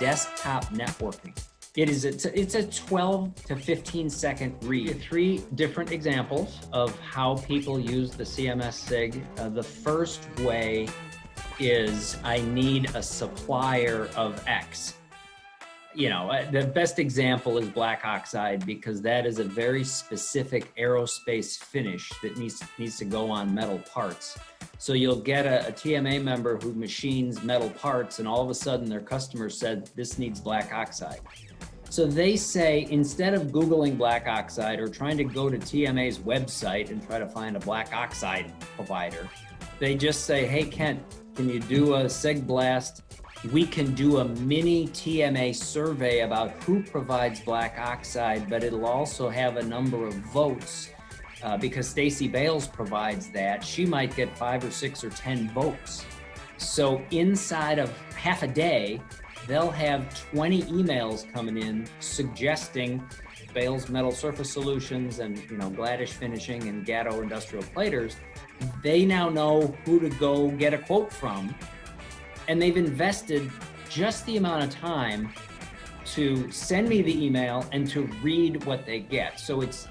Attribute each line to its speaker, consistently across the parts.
Speaker 1: desktop networking. It's a 12 to 15 second read. 3 different examples of how people use the CMS-SIG. The first way is I need a supplier of X. You know, the best example is black oxide, because that is a very specific aerospace finish that needs to go on metal parts. So you'll get a TMA member who machines metal parts, and all of a sudden their customer said, this needs black oxide. So they say, instead of Googling black oxide or trying to go to TMA's website and try to find a black oxide provider, they just say, hey, Kent, can you do a SIG blast? We can do a mini TMA survey about who provides black oxide, but it'll also have a number of votes because Stacy Bales provides that. She might get 5 or 6 or 10 votes. So inside of half a day, they'll have 20 emails coming in suggesting Bales Metal Surface Solutions and, you know, Gladish Finishing and Gatto Industrial Platers. They now know who to go get a quote from, and they've invested just the amount of time to send me the email and to read what they get. So it's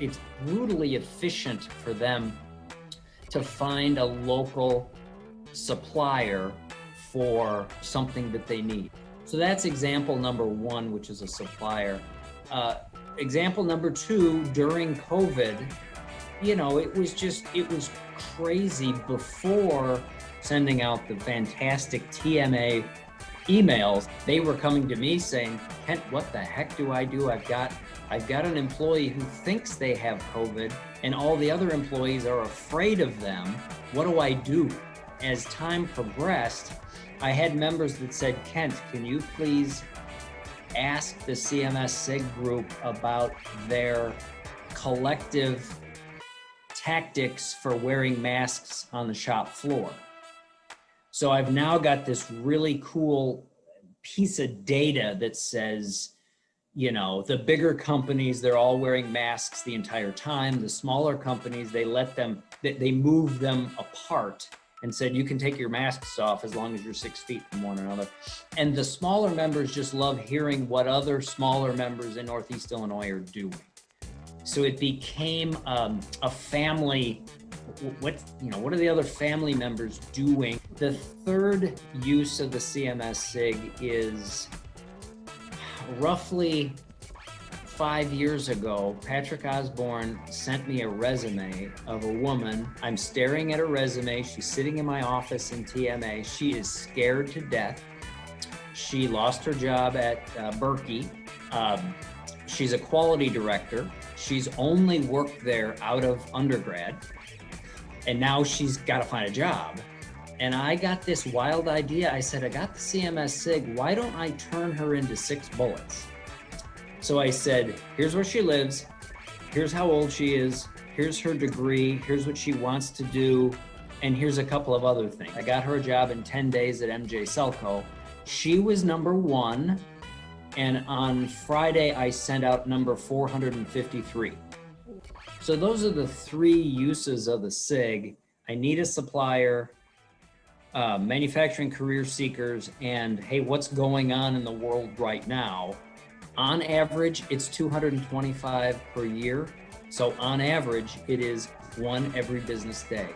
Speaker 1: brutally efficient for them to find a local supplier for something that they need. So that's example number 1, which is a supplier. Example number 2, during COVID, you know, it was crazy before sending out the fantastic TMA emails. They were coming to me saying, Kent, what the heck do I do? I've got an employee who thinks they have COVID and all the other employees are afraid of them. What do I do? As time progressed, I had members that said, Kent, can you please ask the CMS-SIG group about their collective tactics for wearing masks on the shop floor? So I've now got this really cool piece of data that says, you know, the bigger companies, they're all wearing masks the entire time. The smaller companies, they move them apart and said, you can take your masks off as long as you're 6 feet from one another. And the smaller members just love hearing what other smaller members in Northeast Illinois are doing. So it became a family. What are the other family members doing? The third use of the CMS-SIG is roughly 5 years ago, Patrick Osborne sent me a resume of a woman. I'm staring at her resume. She's sitting in my office in TMA. She is scared to death. She lost her job at Berkey. She's a quality director. She's only worked there out of undergrad. And now she's got to find a job. And I got this wild idea. I said, I got the CMS-SIG. Why don't I turn her into 6 bullets? So I said, here's where she lives. Here's how old she is. Here's her degree. Here's what she wants to do. And here's a couple of other things. I got her a job in 10 days at MJ Selco. She was number 1. And on Friday, I sent out number 453. So those are the 3 uses of the SIG. I need a supplier, manufacturing career seekers, and hey, what's going on in the world right now? On average, it's 225 per year. So on average, it is 1 every business day.